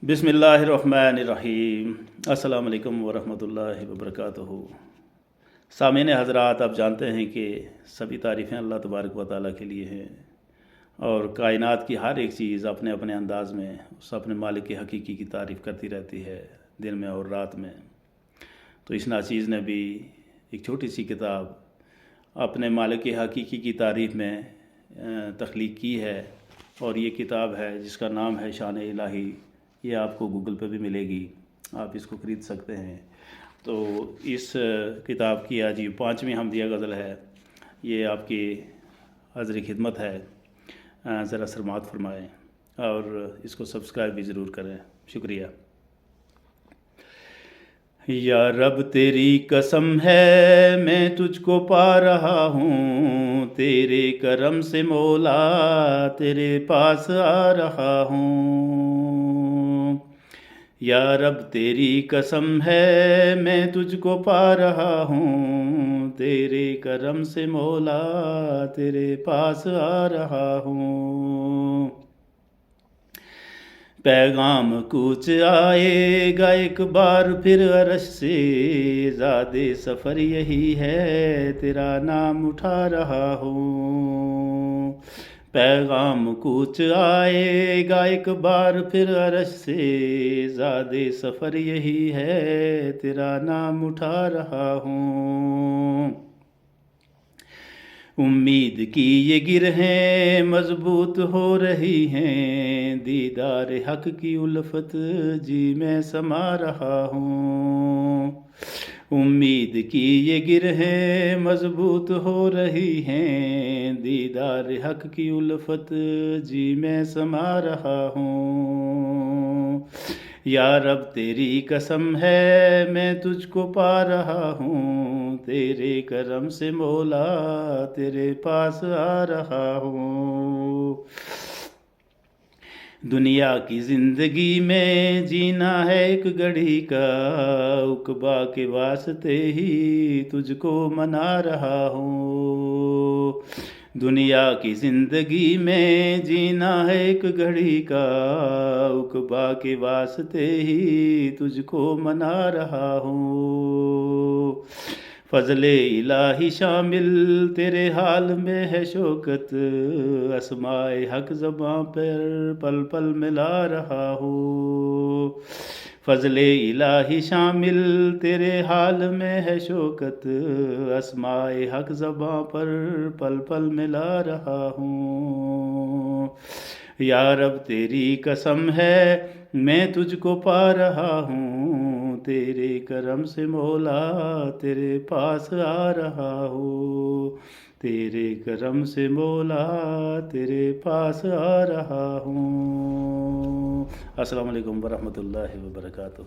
بسم اللہ الرحمن الرحیم۔ السلام علیکم ورحمۃ اللہ وبرکاتہ۔ سامعین حضرات، آپ جانتے ہیں کہ سبھی تعریفیں اللہ تبارک و تعالیٰ کے لیے ہیں، اور کائنات کی ہر ایک چیز اپنے اپنے انداز میں اس اپنے مالک حقیقی کی تعریف کرتی رہتی ہے، دن میں اور رات میں۔ تو اس ناچیز نے بھی ایک چھوٹی سی کتاب اپنے مالک حقیقی کی تعریف میں تخلیق کی ہے، اور یہ کتاب ہے جس کا نام ہے شان الہی۔ یہ آپ کو گوگل پہ بھی ملے گی، آپ اس کو خرید سکتے ہیں۔ تو اس کتاب کی آج یہ 5ویں حمدیہ غزل ہے، یہ آپ کی حاضر خدمت ہے، ذرا سماعت فرمائیں اور اس کو سبسکرائب بھی ضرور کریں، شکریہ۔ یا رب تیری قسم ہے میں تجھ کو پا رہا ہوں، تیرے کرم سے مولا تیرے پاس آ رہا ہوں۔ یا رب تیری قسم ہے میں تجھ کو پا رہا ہوں، تیرے کرم سے مولا تیرے پاس آ رہا ہوں۔ پیغام کوچ آئے گا ایک بار پھر عرش سے، زاد سفر یہی ہے تیرا نام اٹھا رہا ہوں۔ پیغام کوچ آئے گا ایک بار پھر عرش سے، زاد سفر یہی ہے تیرا نام اٹھا رہا ہوں۔ امید کی یہ گرہیں مضبوط ہو رہی ہیں، دیدار حق کی الفت جی میں سما رہا ہوں۔ امید کی یہ گرہیں مضبوط ہو رہی ہیں، دیدار حق کی الفت جی میں سما رہا ہوں۔ یا رب تیری قسم ہے میں تجھ کو پا رہا ہوں، تیرے کرم سے مولا تیرے پاس آ رہا ہوں۔ دنیا کی زندگی میں جینا ہے ایک گھڑی کا، عقبیٰ کے واسطے ہی تجھ کو منا رہا ہوں۔ دنیا کی زندگی میں جینا ہے ایک گھڑی کا، عقبیٰ کے واسطے ہی تجھ کو منا رہا ہوں۔ فضل الہی شامل تیرے حال میں ہے شوکت، اسماء حق زباں پر پل پل ملا رہا ہوں۔ فضل الہی شامل تیرے حال میں ہے شوکت، اسماء حق زباں پر پل پل ملا رہا ہوں۔ یا رب تیری قسم ہے میں تجھ کو پا رہا ہوں، تیرے کرم سے مولا تیرے پاس آ رہا ہوں۔ تیرے کرم سے مولا تیرے پاس آ رہا ہوں۔ السلام علیکم ورحمۃ اللہ وبرکاتہ۔